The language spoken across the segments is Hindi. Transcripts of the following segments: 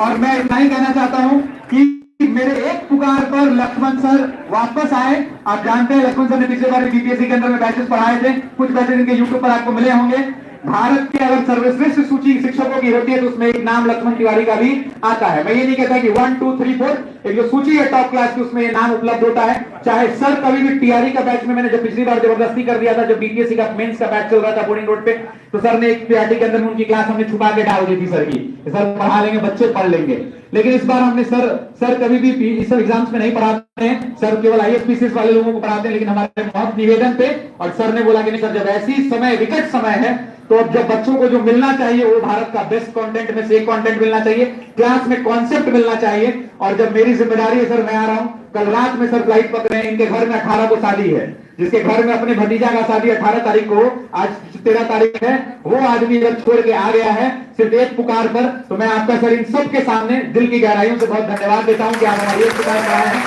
और मैं इतना ही कहना चाहता हूं कि मेरे एक पुकार पर लक्ष्मण सर वापस आए। आप जानते हैं लक्ष्मण सर ने पिछले बार बीपीएससी के अंदर में बैचेस पढ़ाए थे, कुछ बैचेस इनके यूट्यूब पर आपको मिले होंगे। भारत के अगर सर्वश्रेष्ठ सूची शिक्षकों की होती है तो उसमें एक नाम लक्ष्मण तिवारी का भी आता है। मैं ये नहीं कहता कि 1 2 3 4, एक जो सूची है टॉप क्लास की उसमें ये नाम उपलब्ध होता है। चाहे सर कभी भी टीआरई का बैच में, मैंने जब पिछली बार जबरदस्ती कर दिया था, जब बीपीएससी का मेंस का बैच चल रहा था बोर्डिंग रोड पे, तो सर ने एक टीआरई के अंदर में उनकी क्लास हमने छुपा के डाल दी थी सर की, सर पढ़ा लेंगे, बच्चे पढ़ लेंगे। लेकिन इस बार हमने सर कभी भी इस एग्जाम्स में नहीं पढ़ाते हैं, सर केवल आईएएस वाले लोगों को पढ़ाते हैं। लेकिन हमारे बहुत निवेदन पे और सर ने बोला कि नहीं सर, जब ऐसी समय विकट समय है तो अब जब बच्चों को जो मिलना चाहिए वो भारत का बेस्ट कंटेंट में से एक कंटेंट मिलना चाहिए, क्लास में कॉन्सेप्ट मिलना चाहिए। और जब मेरी जिम्मेदारी है सर, मैं आ रहा हूं। कल रात में सर फ्लाइट पकड़े हैं, इनके घर में 18 को शादी है, जिसके घर में अपने भतीजा का शादी 18 तारीख को, आज 13 तारीख है, वो आदमी जब छोड़ के आ गया है सिर्फ एक पुकार पर, तो मैं आपका सर इन सबके सामने दिल की गहराइयों से बहुत धन्यवाद देता हूं कि आप हमारी एक पुकार कराए हैं।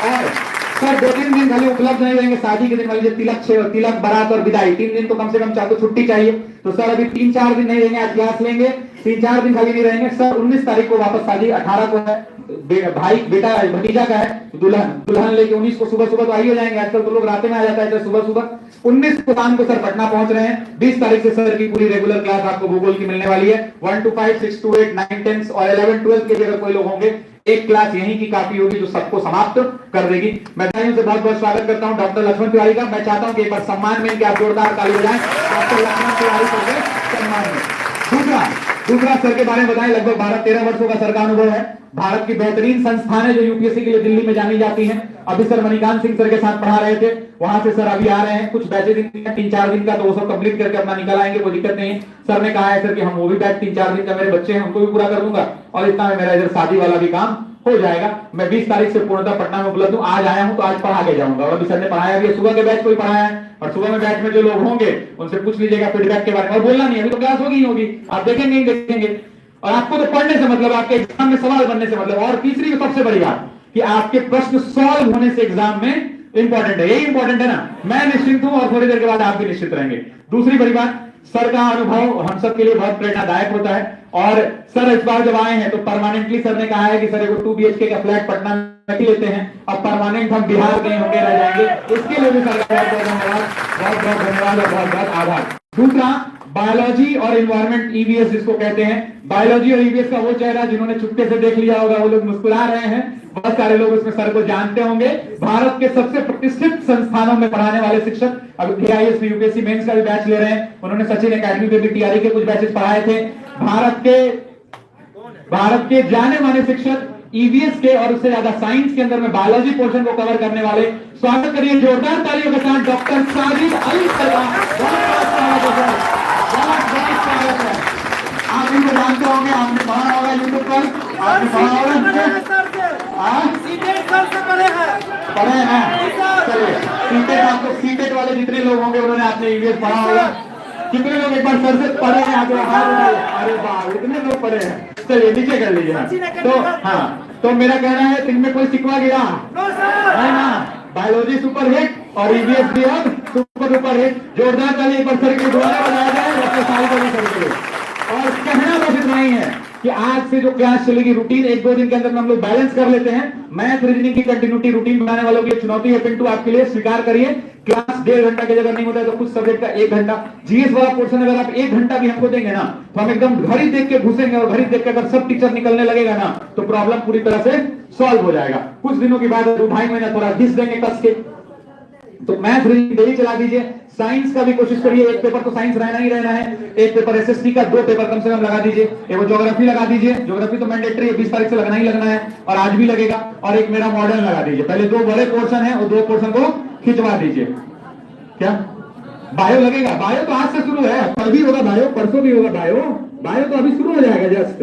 और सर 2-3 दिन खाली उपलब्ध नहीं रहेंगे, शादी के दिन वाली तिलक बारात और विदाई, 3 दिन तो कम से कम चाहे तो छुट्टी चाहिए। तो सर अभी 3-4 दिन नहीं रहेंगे, आज क्लास लेंगे, 3-4 दिन खाली नहीं रहेंगे सर। 19 तारीख को वापस शादी, 18 को है भाई बेटा भतीजा का है, दुल्हन लेके 19 को सुबह सुबह तो आई हो जाएंगे, आजकल तो लोग रात में आ जाता है सुबह सुबह। 19 को शाम को सर पटना पहुंच रहे हैं। 20 तारीख से सर की पूरी रेगुलर क्लास आपको भूगोल की मिलने वाली है। 1 to 5, 6 to 8, 9, 10 और 11, 12 के अगर कोई लोग होंगे, एक क्लास यहीं की काफी होगी जो सबको समाप्त कर देगी। मैं से बहुत बहुत स्वागत करता हूं डॉक्टर लक्ष्मण तिवारी का। मैं चाहता हूं कि एक बार सम्मान में इनके आप जोरदार ताली बजाएं डॉक्टर लक्ष्मण तिवारी को सम्मान में। दूसरा सर के बारे में बताएं, लगभग 12-13 वर्षों का सर का अनुभव है। भारत की बेहतरीन संस्थान है जो यूपीएससी के लिए दिल्ली में जानी जाती हैं। अभी सर मणिकांत सिंह सर के साथ पढ़ा रहे थे, वहां से सर अभी आ रहे हैं। कुछ बैचेज 3-4 दिन का, तो वो सब कंप्लीट करके अपना निकल आएंगे, कोई दिक्कत नहीं है। सर ने कहा है सर कि हम वो भी बैच 3-4 दिन का, मेरे बच्चे हैं उनको भी पूरा कर दूंगा और इतना में मेरा इधर शादी वाला भी काम हो जाएगा। मैं 20 तारीख से पूर्णतः पटना में उपलब्ध हूं। आज आया हूं तो आज पढ़ा के जाऊंगा। और अभी सर ने पढ़ाया भी है, सुबह के बैच को भी पढ़ाया है। और सुबह में बैच में जो लोग होंगे उनसे पूछ लीजिएगा फीडबैक के बारे में। और बोलना नहीं, अभी तो क्लास होगी, आप देखेंगे ही देखेंगे। और आपको तो पढ़ने से मतलब, आपके एग्जाम में सवाल बनने से मतलब। और तीसरी सबसे बड़ी बात कि आपके प्रश्न सॉल्व होने से एग्जाम में इंपॉर्टेंट है, यही इंपॉर्टेंट है ना। मैं निश्चिंत हूं और थोड़ी देर के बाद आप भी निश्चित रहेंगे। दूसरी बड़ी बात, सर का अनुभव हम सब के लिए बहुत प्रेरणादायक होता है। और सर इस बार जब आए हैं तो परमानेंटली सर ने कहा है कि सर एगो 2 BHK का फ्लैट पटना में लेते हैं। अब परमानेंट हम बिहार कहीं होंगे रह जाएंगे, इसके लिए भी सर का बहुत बहुत धन्यवाद, बहुत बहुत धन्यवाद और बहुत बहुत आभार। दूसरा, बायोलॉजी और इन्वायरमेंट ईवीएस जिसको कहते हैं, बायोलॉजी और ईवीएस का वो चेहरा जिन्होंने चुपके से देख लिया होगा, वो लोग मुस्कुरा रहे हैं। बहुत सारे लोग उसमें सर को जानते होंगे। भारत के सबसे प्रतिष्ठित संस्थानों में पढ़ाने वाले शिक्षक, अभी AIS यूपीएससी मेंस का भी बैच ले रहे हैं। उन्होंने सचिन एकेडमी पे भी टीआरई के कुछ बैचेस पढ़ाए थे। भारत के जाने माने शिक्षक ईवीएस के और उससे ज्यादा साइंस के अंदर में बायोलॉजी पोर्शन को कवर करने वाले, स्वागत करिए जोरदार तालियों के साथ डॉक्टर साजिद अली सर का। आप इनको जानते होंगे, आपने पढ़ा होगा यूट्यूब पर, आपने पढ़ा होगा पढ़े हैं। चलिए सीटेट, आपको सीटेट वाले जितने लोग होंगे उन्होंने आपने ईवीएस पढ़ा होगा। कितने लोग एक बार सर से पढ़े हैं? आप अरे वाह, इतने लोग पढ़े हैं। चलिए नीचे कर लीजिए। तो हाँ, तो मेरा कहना है इनमें कोई सिकवा गिरा है ना? बायोलॉजी सुपर हिट और ईवीएस भी अब सुपर हिट। जोरदार ताली एक बार सर के द्वारा बनाया जाए अपने साल को भी करेंगे। और कहना बस इतना ही है कि आज से जो क्लास चलेगी, रूटीन 1-2 दिन के अंदर हम लोग बैलेंस कर लेते हैं। मैथ रीजनिंग की कंटिन्यूटी रूटीन बनाने वालों की चुनौती है पिंटू, आपके लिए स्वीकार करिए। क्लास 1.5 घंटा की जगह नहीं होता है तो कुछ सब्जेक्ट का 1 घंटा। जीएस वाला पोर्शन अगर आप 1 घंटा भी हमको देंगे ना तो हम एकदम घड़ी देख के घुसेंगे, और घड़ी देख के अगर सब टीचर निकलने लगेगा ना तो प्रॉब्लम पूरी तरह से सॉल्व हो जाएगा। कुछ दिनों के बाद 2-2.5 महीना थोड़ा घिस देंगे कस के। तो मैथ रीजनिंग डेली चला दीजिए। साइंस का भी कोशिश करिए, एक पेपर तो साइंस रहना ही रहना है। एक पेपर एसएसटी का, 2 पेपर कम से कम लगा दीजिए। एक ज्योग्राफी लगा दीजिए, ज्योग्राफी तो मैंडेटरी है, 20 तारीख से लगना ही लगना है और आज भी लगेगा। और एक मेरा मॉडल लगा दीजिए। पहले 2 बड़े पोर्शन है और 2 पोर्शन को खिंचवा दीजिए। क्या बायो लगेगा? बायो तो आज से शुरू है, कल भी होगा बायो, परसों भी होगा बायो। बायो तो अभी शुरू हो जाएगा जस्ट।